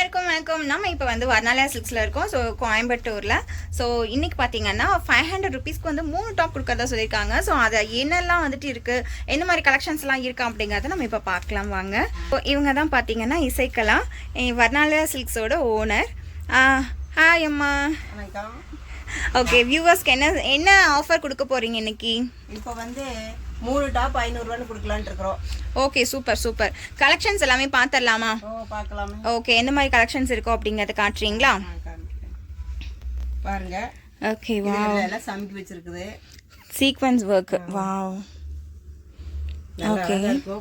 அனைவருக்கும் வணக்கம். நம்ம இப்போ வந்து வர்ணாலயா சில்க்ஸில் இருக்கோம். ஸோ கோயம்புத்தூரில். ஸோ இன்றைக்கி பார்த்தீங்கன்னா 500 ருபீஸ்க்கு வந்து 3 டாப் கொடுக்கறதா சொல்லியிருக்காங்க. ஸோ அதை என்னெல்லாம் வந்துட்டு இருக்குது, என்ன மாதிரி கலெக்ஷன்ஸ்லாம் இருக்கா அப்படிங்கிறத நம்ம இப்போ பார்க்கலாம் வாங்க. ஸோ இவங்க தான் பார்த்தீங்கன்னா இசைக்கலா, வர்ணாலயா சில்க்ஸோட ஓனர். ஹாய் அம்மா. ஓகே, வியூவர்ஸ்க்கு என்ன ஆஃபர் கொடுக்க போகிறீங்க இன்னைக்கு? இப்போ வந்து 3 டாப் 500 ரூபான்னு கொடுக்கலான்னு இருக்கிறோம். Okay, super super. கலெக்ஷன்ஸ் எல்லாமே பார்த்துடலாமா? பார்க்கலாமே. ஓகே, எந்த மாதிரி கலெக்ஷன்ஸ் இருக்கோ அப்படிங்கிறத காட்டுறீங்களா? பாருங்க. Okay, wow. எல்லாம் சமைக்கி வச்சிருக்குது. Sequence work. Wow. Okay.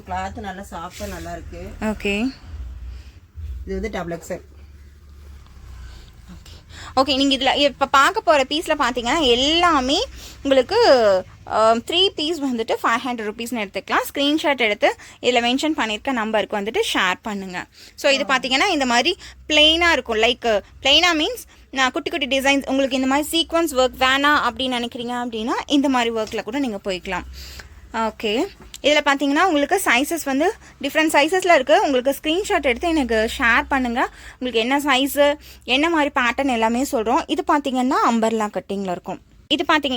Cloth நல்லா சாஃப்ட்டா நல்லா இருக்கு. ஓகே. இது வந்து டபுள் எக்ஸ்எல். ஓகே, நீங்கள் இதில் இப்போ பார்க்க போகிற பீஸில் பார்த்தீங்கன்னா எல்லாமே உங்களுக்கு 3 பீஸ் வந்துட்டு 500 ருபீஸ்னு எடுத்துக்கலாம். ஸ்க்ரீன்ஷாட் எடுத்து இதில் மென்ஷன் பண்ணியிருக்க நம்பருக்கு வந்துட்டு ஷேர் பண்ணுங்கள். ஸோ இது பார்த்தீங்கன்னா இந்த மாதிரி பிளெயினாக இருக்கும். லைக் பிளெயினாக மீன்ஸ் நான் குட்டி குட்டி டிசைன்ஸ் உங்களுக்கு இந்த மாதிரி சீக்வன்ஸ் ஒர்க் வேணாம் அப்படின்னு நினைக்கிறீங்க அப்படின்னா இந்த மாதிரி ஒர்க்கில் கூட நீங்கள் போய்க்கலாம். ஓகே, இதில் பார்த்தீங்கன்னா உங்களுக்கு சைஸஸ் வந்து டிஃப்ரெண்ட் சைஸஸில் இருக்குது. உங்களுக்கு ஸ்க்ரீன்ஷாட் எடுத்து எனக்கு ஷேர் பண்ணுங்கள். உங்களுக்கு என்ன சைஸு, என்ன மாதிரி பேட்டர்ன் எல்லாமே சொல்கிறோம். இது பார்த்தீங்கன்னா அம்பர்லா கட்டிங்கில் இருக்கும்.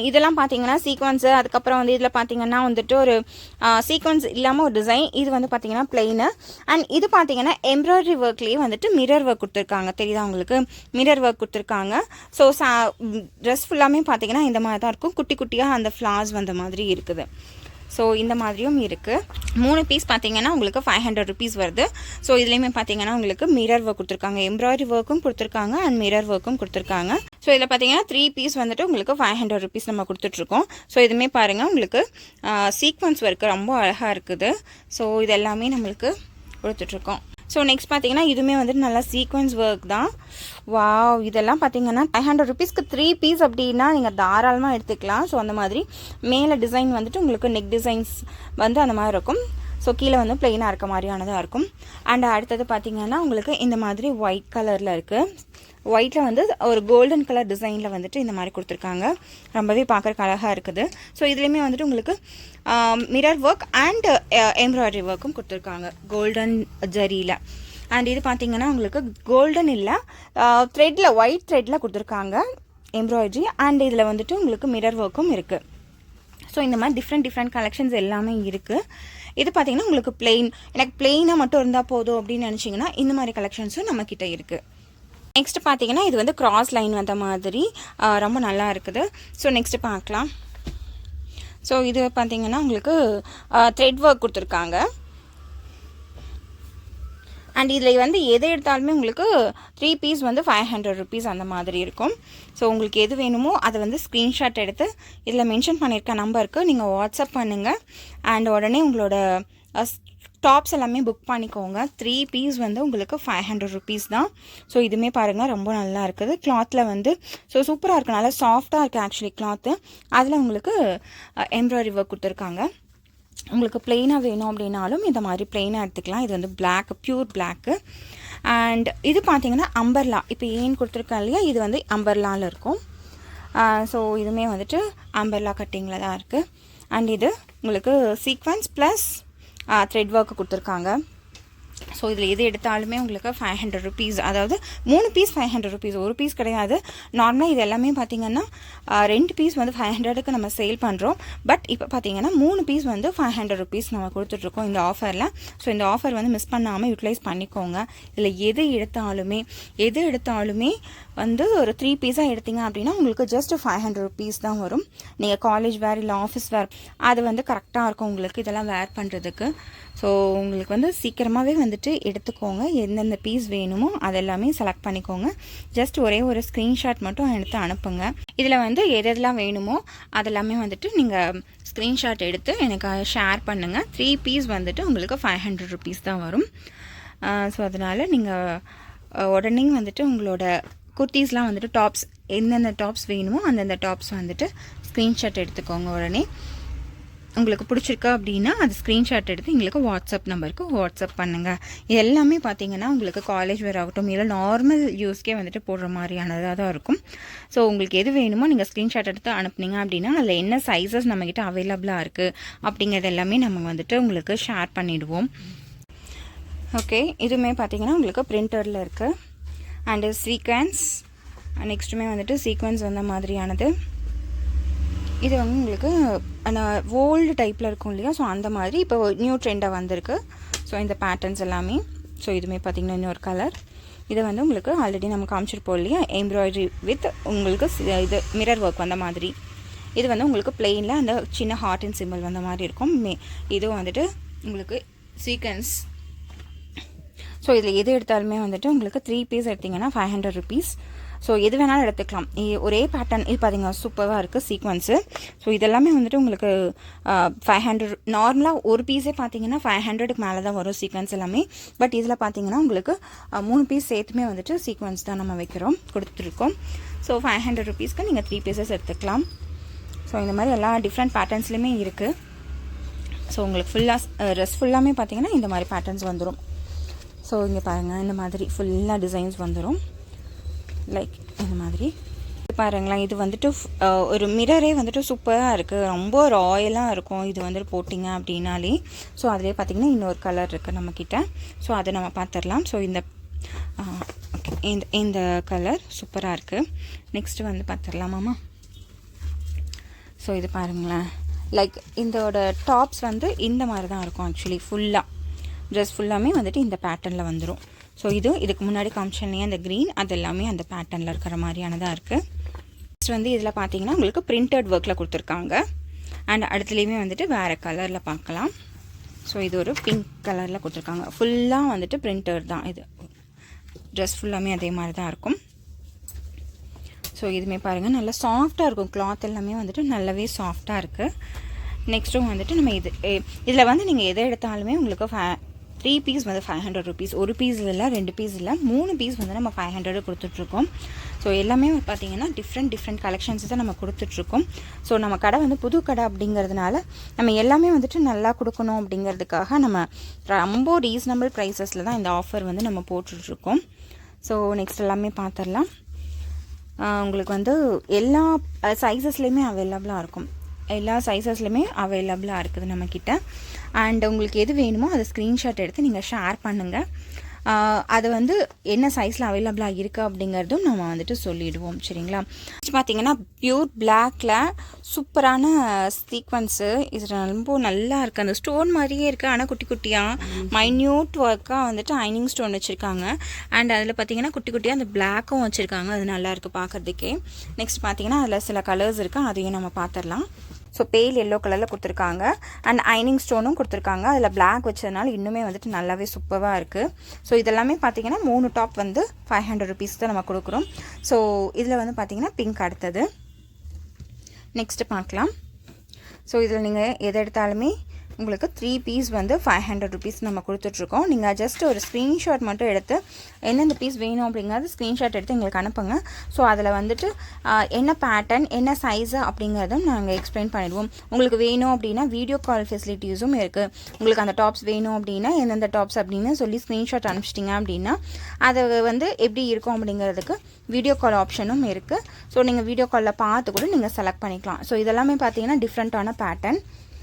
இதெல்லாம் பார்த்தீங்கன்னா சீக்வன்ஸு. அதுக்கப்புறம் வந்து இதில் பார்த்தீங்கன்னா வந்துட்டு ஒரு சீக்வன்ஸ் இல்லாமல் ஒரு டிசைன். இது வந்து பார்த்தீங்கன்னா பிளெயினு. அண்ட் இது பார்த்தீங்கன்னா எம்ப்ராய்டரி ஒர்க்லேயே வந்துட்டு மிரர் ஒர்க் கொடுத்துருக்காங்க. தெரியுதா உங்களுக்கு? மிரர் ஒர்க் கொடுத்துருக்காங்க. ஸோ ட்ரெஸ் ஃபுல்லாமே பார்த்தீங்கன்னா இந்த மாதிரி தான் இருக்கும். குட்டி குட்டியாக அந்த ஃப்ளார்ஸ் வந்த மாதிரி இருக்குது. ஸோ இந்த மாதிரியும் இருக்குது. 3 பீஸ் பார்த்தீங்கன்னா உங்களுக்கு 500 ருபீஸ் வருது. ஸோ இதுலேயுமே பார்த்தீங்கன்னா உங்களுக்கு மிரர் ஒர்க் கொடுத்துருக்காங்க, எம்ப்ராய்டரி ஒர்க்கும் கொடுத்துருக்காங்க அண்ட் மிரர் ஒர்க்கும் கொடுத்துருக்காங்க. ஸோ இதில் பார்த்தீங்கன்னா 3 பீஸ் வந்துட்டு உங்களுக்கு 500 ருபீஸ் நம்ம கொடுத்துட்ருக்கோம். ஸோ இதுவுமே பாருங்கள் உங்களுக்கு சீக்வன்ஸ் ஒர்க்கு ரொம்ப அழகாக இருக்குது. ஸோ இது எல்லாமே நம்மளுக்கு கொடுத்துட்ருக்கோம். ஸோ நெக்ஸ்ட் பார்த்தீங்கன்னா இதுவுமே வந்துட்டு நல்லா சீக்வன்ஸ் ஒர்க் தான். வாவ். இதெல்லாம் பார்த்தீங்கன்னா 500 ருபீஸ்க்கு 3 பீஸ் அப்படின்னா நீங்கள் தாராளமாக எடுத்துக்கலாம். ஸோ அந்த மாதிரி மேலே டிசைன் வந்துட்டு உங்களுக்கு நெக் டிசைன்ஸ் வந்து அந்த மாதிரி இருக்கும். ஸோ கீழே வந்து பிளெயினாக இருக்க மாதிரியானதாக இருக்கும். அண்ட் அடுத்தது பார்த்தீங்கன்னா உங்களுக்கு இந்த மாதிரி ஒயிட் கலரில் இருக்குது. ஒயிட்டில் வந்து ஒரு கோல்டன் கலர் டிசைனில் வந்துட்டு இந்த மாதிரி கொடுத்துருக்காங்க. ரொம்பவே பார்க்குறக்கு அழகாக இருக்குது. ஸோ இதுலேயுமே வந்துட்டு உங்களுக்கு மிரர் ஒர்க் அண்ட் எம்ப்ராய்டரி ஒர்க்கும் கொடுத்துருக்காங்க கோல்டன் ஜரியில். அண்ட் இது பார்த்தீங்கன்னா உங்களுக்கு கோல்டன் இல்லை, த்ரெட்டில் ஒயிட் த்ரெட்டில் கொடுத்துருக்காங்க எம்ப்ராய்டரி. அண்ட் இதில் வந்துட்டு உங்களுக்கு மிரர் ஒர்க்கும் இருக்குது. ஸோ இந்த மாதிரி டிஃப்ரெண்ட் கலெக்ஷன்ஸ் எல்லாமே இருக்குது. இது பார்த்தீங்கன்னா உங்களுக்கு பிளெயின், எனக்கு பிளெயினாக மட்டும் இருந்தால் போதும் அப்படின்னு நினச்சிங்கன்னா இந்த மாதிரி கலெக்ஷன்ஸும் நம்மக்கிட்ட இருக்குது. நெக்ஸ்ட் பார்த்தீங்கன்னா இது வந்து கிராஸ் லைன் வந்த மாதிரி ரொம்ப நல்லா இருக்குது. ஸோ நெக்ஸ்ட்டு பார்க்கலாம். ஸோ இது பார்த்தீங்கன்னா உங்களுக்கு த்ரெட் ஒர்க் கொடுத்துருக்காங்க. அண்ட் இதில் வந்து எதை எடுத்தாலுமே உங்களுக்கு 3 பீஸ் வந்து 500 ருபீஸ் அந்த மாதிரி இருக்கும். ஸோ உங்களுக்கு எது வேணுமோ அதை வந்து ஸ்க்ரீன்ஷாட் எடுத்து இதில் மென்ஷன் பண்ணியிருக்க நம்பருக்கு நீங்கள் வாட்ஸ்அப் பண்ணுங்கள். அண்ட் உடனே உங்களோட டாப்ஸ் எல்லாமே புக் பண்ணிக்கோங்க. 3 பீஸ் வந்து உங்களுக்கு 500 ருபீஸ் தான். ஸோ இதுவுமே பாருங்கள் ரொம்ப நல்லா இருக்குது. கிளாத்தில் வந்து ஸோ சூப்பராக இருக்குது, நல்லா சாஃப்டாக இருக்குது ஆக்சுவலி கிளாத்து. அதில் உங்களுக்கு எம்ப்ராய்டரி ஒர்க் கொடுத்துருக்காங்க. உங்களுக்கு பிளெயினாக வேணும் அப்படின்னாலும் இந்த மாதிரி பிளெயினாக எடுத்துக்கலாம். இது வந்து பிளாக், பியூர் பிளாக்கு. அண்ட் இது பார்த்தீங்கன்னா அம்பர்லா. இப்போ ஏன் கொடுத்துருக்கேன் இல்லையா, இது வந்து அம்பர்லாவில் இருக்கும். ஸோ இதுவுமே வந்துட்டு அம்பர்லா கட்டிங்கில் தான் இருக்குது. அண்ட் இது உங்களுக்கு சீக்வன்ஸ் ப்ளஸ் த்ரெட் ஒர்க்கு கொடுத்துருக்காங்க. ஸோ இதில் எது எடுத்தாலுமே உங்களுக்கு 500 ருபீஸ், அதாவது 3 பீஸ் 500 ருபீஸ், ஒரு பீஸ் கிடையாது. நார்மலாக இது எல்லாமே பார்த்திங்கன்னா 2 பீஸ் வந்து 500க்கு நம்ம சேல் பண்ணுறோம். பட் இப்போ பார்த்திங்கன்னா 3 பீஸ் வந்து 500 ருபீஸ் நம்ம கொடுத்துட்ருக்கோம் இந்த ஆஃபரில். ஸோ இந்த ஆஃபர் வந்து மிஸ் பண்ணாமல் யூட்டிலைஸ் பண்ணிக்கோங்க. இதில் எது எடுத்தாலுமே வந்து ஒரு 3 பீஸாக எடுத்தீங்க அப்படின்னா உங்களுக்கு ஜஸ்ட் 500 ருபீஸ் தான் வரும். நீங்கள் காலேஜ் வேர் இல்லை ஆஃபீஸ் வேர் அது வந்து கரெக்டாக இருக்கும் உங்களுக்கு இதெல்லாம் வேர் பண்ணுறதுக்கு. ஸோ உங்களுக்கு வந்து சீக்கிரமாகவே வந்துட்டு எடுத்துக்கோங்க. எந்தெந்த பீஸ் வேணுமோ அதெல்லாமே செலக்ட் பண்ணிக்கோங்க. ஜஸ்ட் ஒரே ஒரு ஸ்க்ரீன்ஷாட் மட்டும் எடுத்து அனுப்புங்க. இதில் வந்து எதெல்லாம் வேணுமோ அதெல்லாமே வந்துட்டு நீங்கள் ஸ்க்ரீன்ஷாட் எடுத்து எனக்கு ஷேர் பண்ணுங்கள். 3 பீஸ் வந்துட்டு உங்களுக்கு 500 ருபீஸ் தான் வரும். ஸோ அதனால் நீங்கள் உடனே வந்துட்டு உங்களோட குர்த்தீஸ்லாம் வந்துட்டு டாப்ஸ் எந்தெந்த டாப்ஸ் வேணுமோ அந்தந்த டாப்ஸ் வந்துட்டு ஸ்க்ரீன்ஷாட் எடுத்துக்கோங்க. உடனே உங்களுக்கு பிடிச்சிருக்கா அப்படின்னா அது ஸ்க்ரீன்ஷாட் எடுத்து எங்களுக்கு வாட்ஸ்அப் நம்பருக்கு வாட்ஸ்அப் பண்ணுங்கள். இது எல்லாமே பார்த்தீங்கன்னா உங்களுக்கு காலேஜ் வேர் ஆகட்டும் இல்லை நார்மல் யூஸ்க்கே வந்துட்டு போடுற மாதிரியானதாக தான் இருக்கும். ஸோ உங்களுக்கு எது வேணுமோ நீங்கள் ஸ்க்ரீன்ஷாட் எடுத்து அனுப்புனீங்க அப்படின்னா அதில் என்ன சைஸஸ் நம்மக்கிட்ட அவைலபிளாக இருக்குது அப்படிங்கிறது எல்லாமே நம்ம வந்துட்டு உங்களுக்கு ஷேர் பண்ணிவிடுவோம். ஓகே, இதுவுமே பார்த்தீங்கன்னா உங்களுக்கு பிரிண்டரில் இருக்குது. அண்டு சீக்வன்ஸ் நெக்ஸ்ட்டுமே வந்துட்டு சீக்வன்ஸ் வந்த மாதிரியானது. இது வந்து உங்களுக்கு அந்த ஓல்டு டைப்பில் இருக்கும் இல்லையா, ஸோ அந்த மாதிரி இப்போ நியூ ட்ரெண்டாக வந்திருக்கு. ஸோ இந்த பேட்டர்ன்ஸ் எல்லாமே. ஸோ இதுவுமே பார்த்திங்கன்னா இன்னொரு கலர். இதை வந்து உங்களுக்கு ஆல்ரெடி நம்ம காமிச்சிருப்போம் இல்லையா, எம்ப்ராய்டரி வித் உங்களுக்கு இது மிரர் ஒர்க் வந்த மாதிரி. இது வந்து உங்களுக்கு பிளெயினில் அந்த சின்ன ஹார்ட் அண்ட் சிம்பிள் வந்த மாதிரி இருக்கும். இதுவும் வந்துட்டு உங்களுக்கு சீக்வன்ஸ். ஸோ இதில் எது எடுத்தாலுமே வந்துட்டு உங்களுக்கு 3 பீஸ் எடுத்திங்கன்னா 500 rupees. ஸோ எது வேணாலும் எடுத்துக்கலாம். ஒரே பேட்டர்ன் இது பார்த்திங்கன்னா சூப்பராக இருக்குது சீக்வன்ஸு. ஸோ இதெல்லாமே வந்துட்டு உங்களுக்கு 500. நார்மலாக ஒரு பீஸே பார்த்திங்கன்னா 500க்கு மேலே தான் வரும் சீக்வன்ஸ் எல்லாமே. பட் இதில் பார்த்திங்கன்னா உங்களுக்கு 3 பீஸ் சேர்த்துமே வந்துட்டு சீக்வன்ஸ் தான் நம்ம கொடுத்துருக்கோம். ஸோ 500 rupeesக்கு நீங்கள் 3 பீசஸ் எடுத்துக்கலாம். ஸோ இந்த மாதிரி எல்லா டிஃப்ரெண்ட் பேட்டர்ன்ஸ்லையுமே இருக்குது. ஸோ உங்களுக்கு ஃபுல்லாக ட்ரெஸ் ஃபுல்லாமே பார்த்திங்கன்னா இந்த மாதிரி பேட்டர்ன்ஸ் வந்துடும். ஸோ இங்கே பாருங்கள், இந்த மாதிரி ஃபுல்லாக டிசைன்ஸ் வந்துடும். லைக் இந்த மாதிரி பாருங்களேன். இது வந்துட்டு ஒரு மிரரே வந்துட்டு சூப்பராக இருக்குது, ரொம்ப ராயலாக இருக்கும் இது வந்துட்டு போட்டிங்க அப்படின்னாலே. ஸோ அதிலே பார்த்திங்கன்னா இன்னொரு கலர் இருக்குது நம்மக்கிட்ட. ஸோ அதை நம்ம பார்த்துடலாம். ஸோ இந்த ஓகே, இந்த கலர் சூப்பராக இருக்குது. நெக்ஸ்ட்டு வந்து பார்த்துடலாமாம்மா. ஸோ இது பாருங்களேன், லைக் இதோட டாப்ஸ் வந்து இந்த மாதிரி தான் இருக்கும். ஆக்சுவலி ஃபுல்லாக ட்ரெஸ் ஃபுல்லாமே வந்துட்டு இந்த பேட்டர்னில் வந்துடும். ஸோ இதுக்கு முன்னாடி காமிச்சனே அந்த க்ரீன் அது எல்லாமே அந்த பேட்டர்னில் இருக்கிற மாதிரியானதாக இருக்குது. நெக்ஸ்ட் வந்து இதில் பார்த்தீங்கன்னா உங்களுக்கு பிரிண்டட் ஒர்க்கில் கொடுத்துருக்காங்க. அண்ட் அடுத்துலேயுமே வந்துட்டு வேறு கலரில் பார்க்கலாம். ஸோ இது ஒரு பிங்க் கலரில் கொடுத்துருக்காங்க. ஃபுல்லாக வந்துட்டு பிரிண்டட் தான். இது ட்ரெஸ் ஃபுல்லாமே அதே மாதிரி தான் இருக்கும். ஸோ இதுவுமே பாருங்கள் நல்லா சாஃப்டாக இருக்கும். கிளாத் எல்லாமே வந்துட்டு நல்லாவே சாஃப்டாக இருக்குது. நெக்ஸ்ட்டும் வந்துட்டு நம்ம இதில் வந்து நீங்கள் எதை எடுத்தாலுமே உங்களுக்கு 3 பீஸ் வந்து 500 rupees. ஒரு பீஸ் இல்லை, 2 பீஸ் இல்லை, 3 பீஸ் வந்து நம்ம 500 கொடுத்துட்ருக்கோம். ஸோ எல்லாமே பார்த்திங்கன்னா டிஃப்ரெண்ட் கலெக்ஷன்ஸ் தான் நம்ம கொடுத்துட்ருக்கோம். ஸோ நம்ம கடை வந்து புது கடை அப்படிங்கிறதுனால நம்ம எல்லாமே வந்துட்டு நல்லா கொடுக்கணும் அப்படிங்கிறதுக்காக நம்ம ரொம்ப ரீசனபிள் ப்ரைஸஸில் தான் இந்த ஆஃபர் வந்து நம்ம போட்டுட்ருக்கோம். ஸோ நெக்ஸ்ட் எல்லாமே பார்த்துடலாம். உங்களுக்கு வந்து எல்லா சைஸஸ்லேயுமே அவைலபிளாக இருக்கும். எல்லா சைஸஸ்லையுமே அவைலபிளாக இருக்குது நம்மக்கிட்ட. அண்ட் உங்களுக்கு எது வேணுமோ அதை ஸ்க்ரீன்ஷாட் எடுத்து நீங்கள் ஷேர் பண்ணுங்கள். அது வந்து என்ன சைஸில் அவைலபிளாக இருக்குது அப்படிங்கிறதும் நம்ம வந்துட்டு சொல்லிவிடுவோம். சரிங்களா. பார்த்திங்கன்னா பியூர் பிளாக்கில் சூப்பரான சீக்வன்ஸு. இது ரொம்ப நல்லா இருக்குது. அந்த ஸ்டோன் மாதிரியே இருக்குது, ஆனால் குட்டி குட்டியாக மைன்யூட் ஒர்க்காக வந்துட்டு ஐனிங் ஸ்டோன் வச்சுருக்காங்க. அண்ட் அதில் பார்த்திங்கன்னா குட்டி குட்டியாக அந்த பிளாக்கும் வச்சுருக்காங்க. அது நல்லாயிருக்கு பார்க்குறதுக்கே. நெக்ஸ்ட் பார்த்திங்கன்னா அதில் சில கலர்ஸ் இருக்குது, அதையும் நம்ம பார்த்துடலாம். ஸோ பேல் எல்லோ கலரில் கொடுத்துருக்காங்க. அண்ட் ஐனிங் ஸ்டோனும் கொடுத்துருக்காங்க. அதில் பிளாக் வச்சதுனால இன்னுமே வந்துட்டு நல்லாவே சூப்பராக இருக்குது. ஸோ இதெல்லாமே பார்த்திங்கன்னா 3 டாப் வந்து 500 rupees தான் நம்ம கொடுக்குறோம். ஸோ இதில் வந்து பார்த்திங்கன்னா பிங்க் அடுத்தது. நெக்ஸ்ட்டு பார்க்கலாம். ஸோ இதில் நீங்கள் எது எடுத்தாலுமே உங்களுக்கு 3 பீஸ் வந்து 500 rupees நம்ம கொடுத்துட்ருக்கோம். நீங்கள் ஜஸ்ட் ஒரு ஸ்க்ரீன்ஷாட் மட்டும் எடுத்து எந்தெந்த பீஸ் வேணும் அப்படிங்கிறது ஸ்க்ரீன்ஷாட் எடுத்து எங்களுக்கு அனுப்புங்க. ஸோ அதில் வந்துட்டு என்ன பேட்டர்ன் என்ன சைஸு அப்படிங்கிறதும் நாங்கள் எக்ஸ்பிளைன் பண்ணிடுவோம். உங்களுக்கு வேணும் அப்படின்னா வீடியோ கால் ஃபெசிலிட்டிஸும் இருக்குது. உங்களுக்கு அந்த டாப்ஸ் வேணும் அப்படின்னா எந்தெந்த டாப்ஸ் அப்படின்னு சொல்லி ஸ்க்ரீன்ஷாட் அனுப்பிச்சிட்டிங்க அப்படின்னா அது வந்து எப்படி இருக்கும் அப்படிங்கிறதுக்கு வீடியோ கால் ஆப்ஷனும் இருக்குது. ஸோ நீங்கள் வீடியோ காலில் பார்த்து கூட நீங்கள் செலக்ட் பண்ணிக்கலாம். ஸோ இதெல்லாமே பார்த்தீங்கன்னா டிஃப்ரெண்ட்டான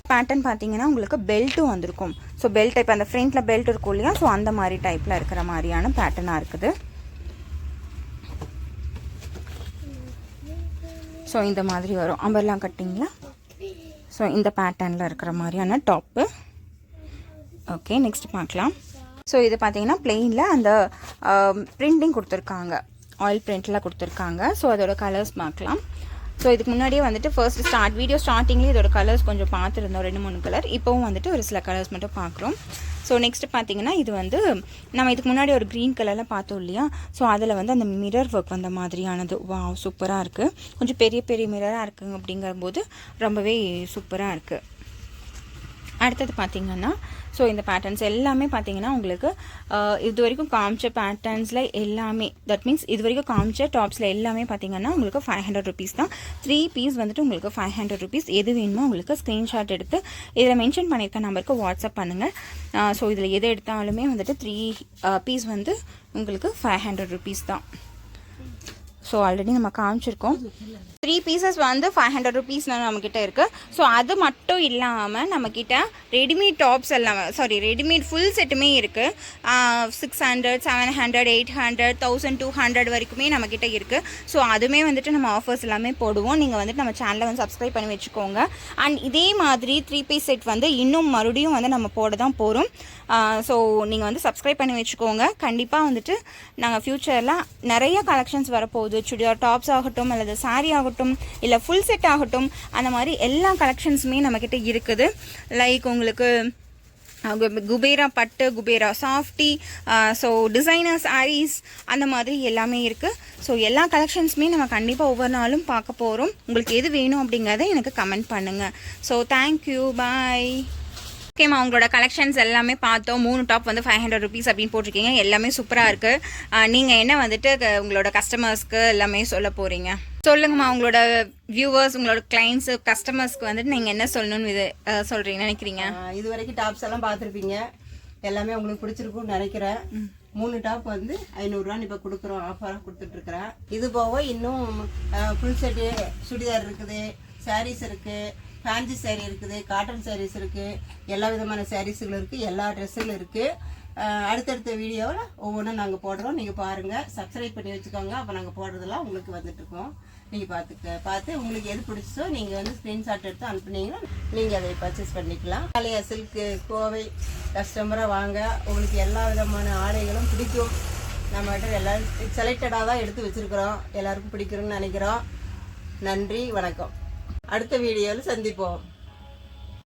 பேட்டர்ன் பார்த்தீங்கன்னா உங்களுக்கு பெல்ட்டும் வந்திருக்கும். ஸோ பெல்ட் டைப் அந்த ஃப்ரண்ட்டில் பெல்ட் இருக்கும் இல்லையா, ஸோ அந்த மாதிரி டைப்பில் இருக்கிற மாதிரியான பேட்டர்னாக இருக்குது. ஸோ இந்த மாதிரி வரும் அம்பர்லாம் கட்டிங்களா. ஸோ இந்த பேட்டர்னில் இருக்கிற மாதிரியான டாப்பு. ஓகே, நெக்ஸ்ட் பார்க்கலாம். ஸோ இது பார்த்தீங்கன்னா பிளெயினில் அந்த பிரிண்டிங் கொடுத்துருக்காங்க, ஆயில் பிரிண்டில் கொடுத்துருக்காங்க. ஸோ அதோட கலர்ஸ் பார்க்கலாம். ஸோ இதுக்கு முன்னாடியே வந்துட்டு வீடியோ ஸ்டார்டிங்லேயே இதோட கலர்ஸ் கொஞ்சம் பார்த்துருந்தோம், 2-3 கலர். இப்போவும் வந்துட்டு ஒரு சில கலர்ஸ் மட்டும் பார்க்குறோம். ஸோ நெக்ஸ்ட் பார்த்தீங்கன்னா இது வந்து நம்ம இதுக்கு முன்னாடி ஒரு க்ரீன் கலரில் பார்த்தோம் இல்லையா. ஸோ அதில் வந்து அந்த மிரர் ஒர்க் அந்த மாதிரியானது வாவ் சூப்பராக இருக்குது. கொஞ்சம் பெரிய பெரிய மிரராக இருக்குங்க அப்படிங்கும்போது ரொம்பவே சூப்பராக இருக்குது. அடுத்தது பார்த்திங்கன்னா ஸோ இந்த பேட்டர்ன்ஸ் எல்லாமே பார்த்திங்கன்னா உங்களுக்கு இது வரைக்கும் காமிச்ச பேட்டர்ன்ஸில் எல்லாமே, தட் மீன்ஸ் இது வரைக்கும் காமிச்ச டாப்ஸில் எல்லாமே பார்த்திங்கன்னா உங்களுக்கு 500 rupees தான். 3 பீஸ் வந்துட்டு உங்களுக்கு 500 rupees. எது வேணுமோ உங்களுக்கு ஸ்க்ரீன்ஷாட் எடுத்து இதில் மென்ஷன் பண்ணியிருக்க நம்பருக்கு வாட்ஸ்அப் பண்ணுங்கள். ஸோ இதில் எது எடுத்தாலுமே வந்துட்டு 3 பீஸ் வந்து உங்களுக்கு 500 rupees தான். ஸோ ஆல்ரெடி நம்ம காமிச்சிருக்கோம். 3 பீசஸ் வந்து 500 ருபீஸ்னு நம்மக்கிட்ட இருக்குது. ஸோ அது மட்டும் இல்லாமல் நம்மக்கிட்ட ரெடிமேட் டாப்ஸ் எல்லாம் ரெடிமேட் ஃபுல் செட்டுமே இருக்குது. 600, 700, 800, 1200 வரைக்குமே நம்மக்கிட்ட இருக்குது. ஸோ அதுவுமே வந்துட்டு நம்ம ஆஃபர்ஸ் எல்லாமே போடுவோம். நீங்கள் வந்துட்டு நம்ம சேனலை வந்து சப்ஸ்கிரைப் பண்ணி வச்சுக்கோங்க. அண்ட் இதே மாதிரி 3 பீஸ் செட் வந்து இன்னும் மறுபடியும் வந்து நம்ம போட தான் போகிறோம். ஸோ நீங்கள் வந்து சப்ஸ்கிரைப் பண்ணி வச்சுக்கோங்க. கண்டிப்பாக வந்துட்டு நாங்கள் ஃப்யூச்சரில் நிறைய கலெக்ஷன்ஸ் வரப்போகுது. சுடிதார் டாப்ஸ் ஆகட்டும், அல்லது சாரீ ஆகட்டும், இல்லை ஃபுல் செட் ஆகட்டும், அந்த மாதிரி எல்லா கலெக்ஷன்ஸுமே நம்மக்கிட்ட இருக்குது. லைக் உங்களுக்கு குபேரா பட்டு, Kubera softy, so designer sarees, அந்த மாதிரி எல்லாமே இருக்குது. ஸோ எல்லா கலெக்ஷன்ஸுமே நம்ம கண்டிப்பாக ஒவ்வொரு நாளும் பார்க்க போகிறோம். உங்களுக்கு எது வேணும் அப்படிங்கிறத எனக்கு கமெண்ட் பண்ணுங்கள். ஸோ தேங்க்யூ, பாய். ஓகேம்மா, உங்களோட கலெக்ஷன்ஸ் எல்லாமே பார்த்தோம். 3 டாப் வந்து 500 ருபீஸ் அப்படின்னு போட்டிருக்கீங்க. எல்லாமே சூப்பராக இருக்குது. நீங்கள் என்ன வந்துட்டு உங்களோட கஸ்டமர்ஸ்க்கு எல்லாமே சொல்ல போகிறீங்க? சொல்லுங்கம்மா, உங்களோட வியூவர்ஸ், உங்களோட கிளைண்ட்ஸு, கஸ்டமர்ஸ்க்கு வந்துட்டு நீங்கள் என்ன சொல்லணும்னு நினைக்கிறீங்க? இது வரைக்கும் டாப்ஸ் எல்லாம் பார்த்துருப்பீங்க. எல்லாமே உங்களுக்கு பிடிச்சிருக்கும்னு நினைக்கிறேன். 3 டாப் வந்து 500 ரூபான்னு இப்போ கொடுக்குறோம், ஆஃபராக கொடுத்துட்ருக்குறேன். இது போக இன்னும் ஃபுல் செட்டு சுடிதார் இருக்குது, சாரீஸ் இருக்குது, ஃபேன்சி சாரீ இருக்குது, காட்டன் சாரீஸ் இருக்குது, எல்லா விதமான சாரீஸுகளும் இருக்குது, எல்லா ட்ரெஸ்ஸுகளும் இருக்குது. அடுத்தடுத்த வீடியோவில் ஒவ்வொன்றும் நாங்கள் போடுறோம். நீங்கள் பாருங்கள், சப்ஸ்கிரைப் பண்ணி வச்சுக்கோங்க. அப்போ நாங்கள் போடுறதெல்லாம் உங்களுக்கு வந்துட்டுருக்கோம். நீங்கள் பார்த்து உங்களுக்கு எது பிடிச்சோ நீங்கள் வந்து ஸ்க்ரீன்ஷாட் எடுத்து அனுப்புனீங்கன்னா நீங்கள் அதை பர்ச்சேஸ் பண்ணிக்கலாம். ஆலயா சில்க்கு கோவை கஸ்டமராக வாங்க. உங்களுக்கு எல்லா விதமான ஆடைகளும் பிடிக்கும். நம்மகிட்ட எல்லாம் செலக்டடாக தான் எடுத்து வச்சுருக்குறோம். எல்லாருக்கும் பிடிக்கணும்னு நினைக்கிறோம். நன்றி, வணக்கம். அடுத்த வீடியோவில் சந்திப்போம்.